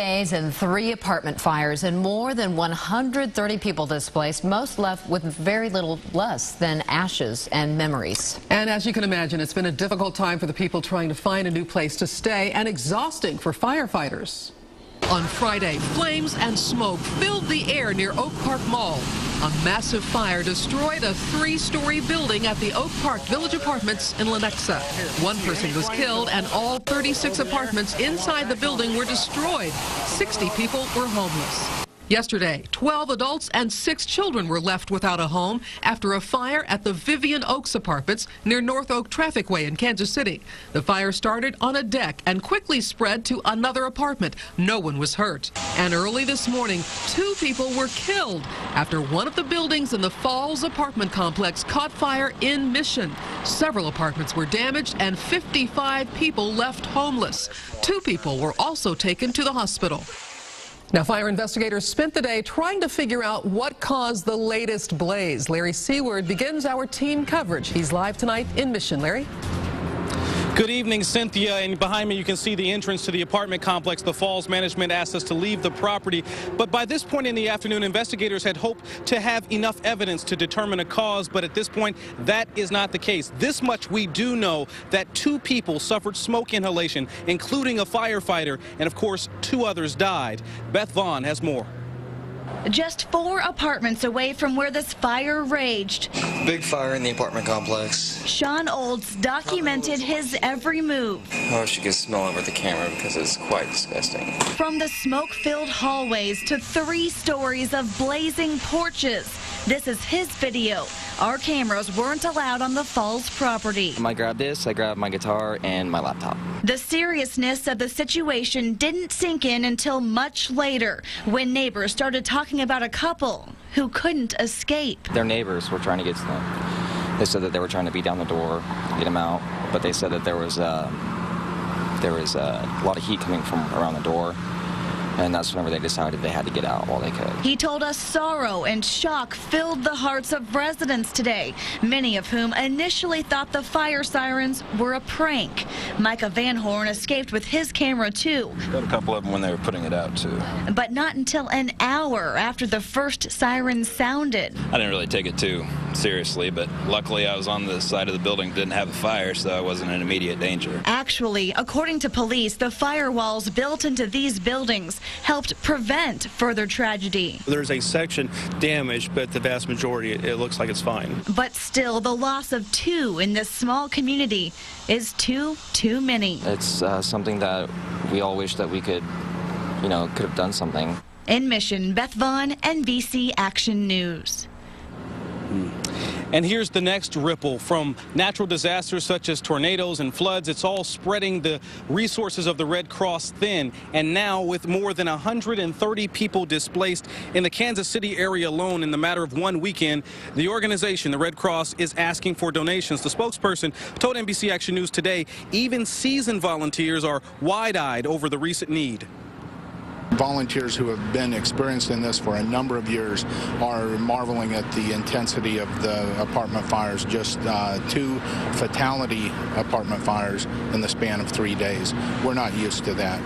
Days and 3 apartment fires and more than 130 people displaced, most left with very little less than ashes and memories. And as you can imagine, it's been a difficult time for the people trying to find a new place to stay and exhausting for firefighters. On Friday, flames and smoke filled the air near Oak Park Mall. A massive fire destroyed a 3-story building at the Oak Park Village Apartments in Lenexa. One person was killed and all 36 apartments inside the building were destroyed. 60 people were homeless. Yesterday, 12 adults and 6 children were left without a home after a fire at the Vivian Oaks Apartments near North Oak Trafficway in Kansas City. The fire started on a deck and quickly spread to another apartment. No one was hurt. And early this morning, 2 people were killed after one of the buildings in the Falls apartment complex caught fire in Mission. Several apartments were damaged and 55 people left homeless. 2 people were also taken to the hospital. Now, fire investigators spent the day trying to figure out what caused the latest blaze. Larry Seward begins our team coverage. He's live tonight in Mission. Larry? Good evening, Cynthia. And behind me, you can see the entrance to the apartment complex. The Falls management asked us to leave the property. But by this point in the afternoon, investigators had hoped to have enough evidence to determine a cause. But at this point, that is not the case. This much we do know, that 2 people suffered smoke inhalation, including a firefighter. And of course, 2 others died. Beth Vaughn has more. Just 4 apartments away from where this fire raged. Big fire in the apartment complex. Sean Olds documented his every move. I wish you could smell over the camera because it's quite disgusting. From the smoke-filled hallways to 3 stories of blazing porches. This is his video. Our cameras weren't allowed on the Falls property. I grabbed this, I grabbed my guitar and my laptop. The seriousness of the situation didn't sink in until much later, when neighbors started talking about a couple who couldn't escape. Their neighbors were trying to get to them. They said that they were trying to beat down the door, get them out, but they said that there was a lot of heat coming from around the door. And that's whenever they decided they had to get out while they could. He told us sorrow and shock filled the hearts of residents today, many of whom initially thought the fire sirens were a prank. Micah Van Horn escaped with his camera, too. Got a couple of them when they were putting it out, too. But not until an hour after the first siren sounded. I didn't really take it too seriously, but luckily I was on the side of the building that didn't have a fire, so I wasn't in immediate danger. Actually, according to police, the firewalls built into these buildings helped prevent further tragedy. There's a section damaged, but the vast majority, it looks like it's fine. But still, the loss of 2 in this small community is too many. It's something that we all wish that we could have done something. In Mission, Beth Vaughn, NBC Action News. And here's the next ripple from natural disasters such as tornadoes and floods. It's all spreading the resources of the Red Cross thin. And now with more than 130 people displaced in the Kansas City area alone in the matter of 1 weekend, the organization, the Red Cross, is asking for donations. The spokesperson told NBC Action News today even seasoned volunteers are wide-eyed over the recent need. Volunteers who have been experiencing this for a number of years are marveling at the intensity of the apartment fires. Just 2 fatality apartment fires in the span of 3 days. We're not used to that.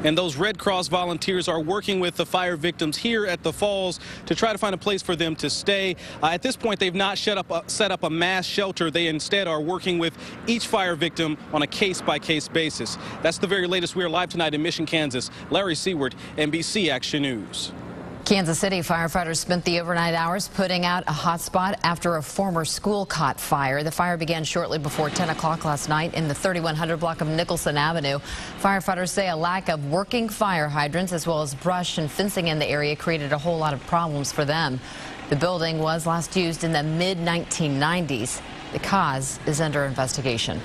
And those Red Cross volunteers are working with the fire victims here at the Falls to try to find a place for them to stay. At this point, they've not set up a mass shelter. They instead are working with each fire victim on a case-by-case basis. That's the very latest. We are live tonight in Mission, Kansas. Larry Seward, NBC Action News. Kansas City firefighters spent the overnight hours putting out a hot spot after a former school caught fire. The fire began shortly before 10 o'clock last night in the 3100 block of Nicholson Avenue. Firefighters say a lack of working fire hydrants as well as brush and fencing in the area created a whole lot of problems for them. The building was last used in the mid-1990s. The cause is under investigation.